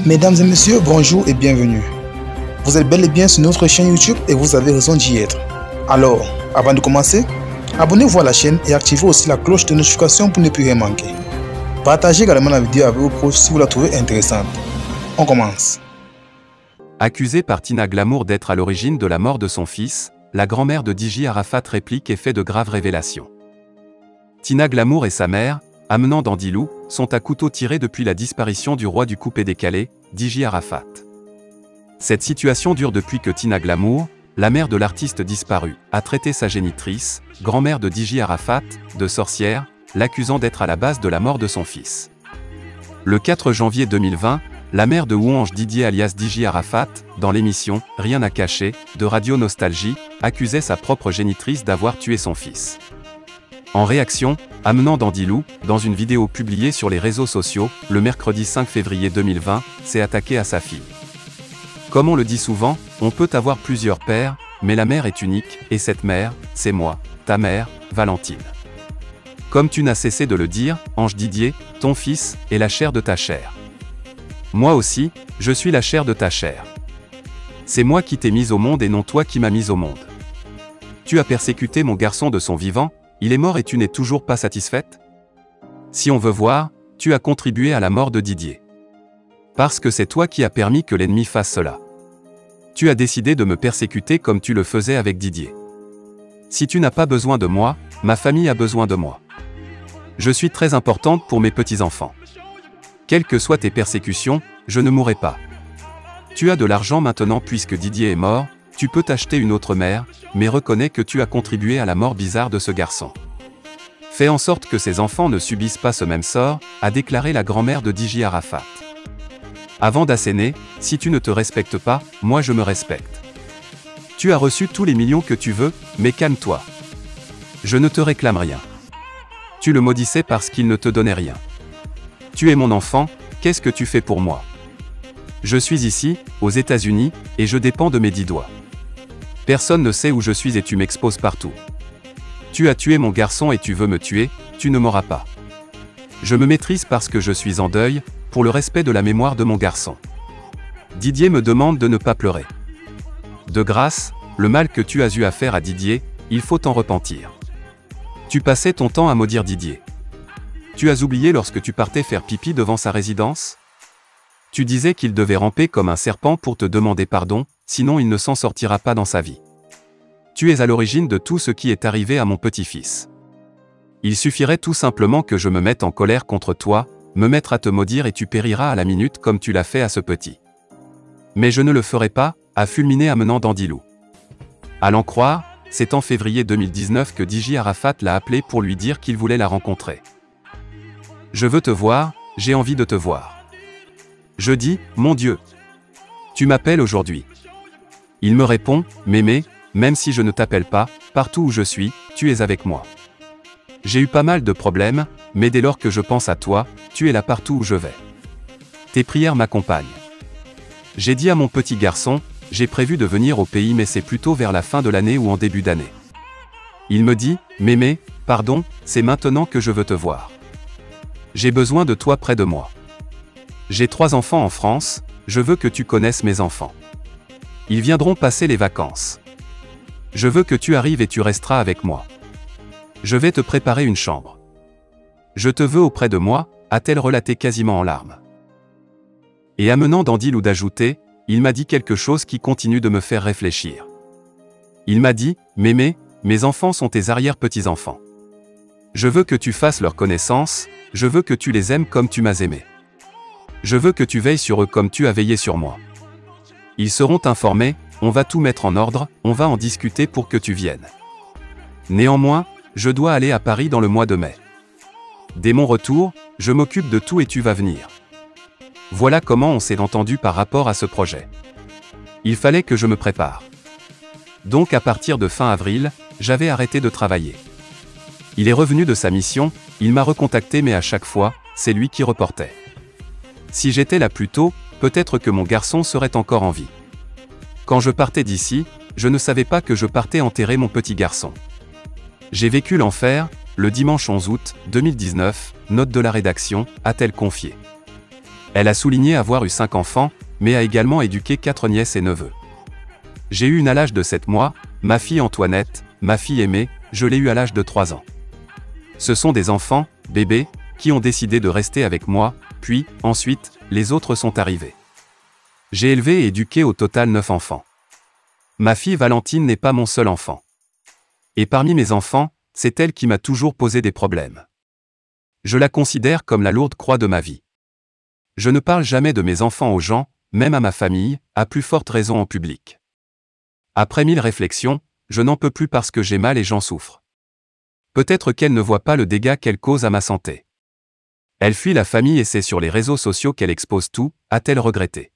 Mesdames et messieurs, bonjour et bienvenue. Vous êtes bel et bien sur notre chaîne YouTube et vous avez raison d'y être. Alors, avant de commencer, abonnez-vous à la chaîne et activez aussi la cloche de notification pour ne plus rien manquer. Partagez également la vidéo avec vos proches si vous la trouvez intéressante. On commence. Accusée par Tina Glamour d'être à l'origine de la mort de son fils, la grand-mère de DJ Arafat réplique et fait de graves révélations. Tina Glamour et sa mère, Amenant Dandilou, sont à couteau tiré depuis la disparition du roi du coupé-décalé, DJ Arafat. Cette situation dure depuis que Tina Glamour, la mère de l'artiste disparu, a traité sa génitrice, grand-mère de DJ Arafat, de sorcière, l'accusant d'être à la base de la mort de son fils. Le 4 janvier 2020, la mère de Ouange Didier alias DJ Arafat, dans l'émission « Rien à cacher » de Radio Nostalgie, accusait sa propre génitrice d'avoir tué son fils. En réaction, Amenant Dandilou, dans une vidéo publiée sur les réseaux sociaux, le mercredi 5 février 2020, s'est attaqué à sa fille. Comme on le dit souvent, on peut avoir plusieurs pères, mais la mère est unique, et cette mère, c'est moi, ta mère, Valentine. Comme tu n'as cessé de le dire, Ange Didier, ton fils est la chair de ta chair. Moi aussi, je suis la chair de ta chair. C'est moi qui t'ai mise au monde et non toi qui m'as mise au monde. Tu as persécuté mon garçon de son vivant, il est mort et tu n'es toujours pas satisfaite? Si on veut voir, tu as contribué à la mort de Didier. Parce que c'est toi qui as permis que l'ennemi fasse cela. Tu as décidé de me persécuter comme tu le faisais avec Didier. Si tu n'as pas besoin de moi, ma famille a besoin de moi. Je suis très importante pour mes petits-enfants. Quelles que soient tes persécutions, je ne mourrai pas. Tu as de l'argent maintenant puisque Didier est mort, tu peux t'acheter une autre mère, mais reconnais que tu as contribué à la mort bizarre de ce garçon. Fais en sorte que ces enfants ne subissent pas ce même sort, a déclaré la grand-mère de DJ Arafat. Avant d'asséner, si tu ne te respectes pas, moi je me respecte. Tu as reçu tous les millions que tu veux, mais calme-toi. Je ne te réclame rien. Tu le maudissais parce qu'il ne te donnait rien. Tu es mon enfant, qu'est-ce que tu fais pour moi? Je suis ici, aux États-Unis, et je dépends de mes 10 doigts. Personne ne sait où je suis et tu m'exposes partout. Tu as tué mon garçon et tu veux me tuer, tu ne m'auras pas. Je me maîtrise parce que je suis en deuil, pour le respect de la mémoire de mon garçon. Didier me demande de ne pas pleurer. De grâce, le mal que tu as eu à faire à Didier, il faut t'en repentir. Tu passais ton temps à maudire Didier. Tu as oublié lorsque tu partais faire pipi devant sa résidence? Tu disais qu'il devait ramper comme un serpent pour te demander pardon, sinon il ne s'en sortira pas dans sa vie. Tu es à l'origine de tout ce qui est arrivé à mon petit-fils. Il suffirait tout simplement que je me mette en colère contre toi, me mettre à te maudire et tu périras à la minute comme tu l'as fait à ce petit. Mais je ne le ferai pas, a fulminé Amenant Dandilou. À l'en croire, c'est en février 2019 que DJ Arafat l'a appelé pour lui dire qu'il voulait la rencontrer. Je veux te voir, j'ai envie de te voir. Je dis, mon Dieu. Tu m'appelles aujourd'hui. Il me répond, Mémé, même si je ne t'appelle pas, partout où je suis, tu es avec moi. J'ai eu pas mal de problèmes, mais dès lors que je pense à toi, tu es là partout où je vais. Tes prières m'accompagnent. J'ai dit à mon petit garçon, j'ai prévu de venir au pays mais c'est plutôt vers la fin de l'année ou en début d'année. Il me dit, Mémé, pardon, c'est maintenant que je veux te voir. J'ai besoin de toi près de moi. J'ai 3 enfants en France, je veux que tu connaisses mes enfants. Ils viendront passer les vacances. Je veux que tu arrives et tu resteras avec moi. Je vais te préparer une chambre. Je te veux auprès de moi, a-t-elle relaté quasiment en larmes. Et Amenant Dandilou d'ajouter, il m'a dit quelque chose qui continue de me faire réfléchir. Il m'a dit, Mémé, mes enfants sont tes arrière-petits-enfants. Je veux que tu fasses leur connaissance, je veux que tu les aimes comme tu m'as aimé. Je veux que tu veilles sur eux comme tu as veillé sur moi. Ils seront informés, on va tout mettre en ordre, on va en discuter pour que tu viennes. Néanmoins, je dois aller à Paris dans le mois de mai. Dès mon retour, je m'occupe de tout et tu vas venir. Voilà comment on s'est entendu par rapport à ce projet. Il fallait que je me prépare. Donc à partir de fin avril, j'avais arrêté de travailler. Il est revenu de sa mission, il m'a recontacté mais à chaque fois, c'est lui qui reportait. Si j'étais là plus tôt, peut-être que mon garçon serait encore en vie. Quand je partais d'ici, je ne savais pas que je partais enterrer mon petit garçon. J'ai vécu l'enfer, le dimanche 11 août 2019, note de la rédaction, a-t-elle confié. Elle a souligné avoir eu 5 enfants, mais a également éduqué 4 nièces et neveux. J'ai eu une à l'âge de 7 mois, ma fille Antoinette, ma fille aimée, je l'ai eue à l'âge de 3 ans. Ce sont des enfants, bébés, qui ont décidé de rester avec moi, puis, ensuite, les autres sont arrivés. J'ai élevé et éduqué au total 9 enfants. Ma fille Valentine n'est pas mon seul enfant. Et parmi mes enfants, c'est elle qui m'a toujours posé des problèmes. Je la considère comme la lourde croix de ma vie. Je ne parle jamais de mes enfants aux gens, même à ma famille, à plus forte raison en public. Après 1000 réflexions, je n'en peux plus parce que j'ai mal et j'en souffre. Peut-être qu'elle ne voit pas le dégât qu'elle cause à ma santé. Elle fuit la famille et c'est sur les réseaux sociaux qu'elle expose tout, a-t-elle regretté.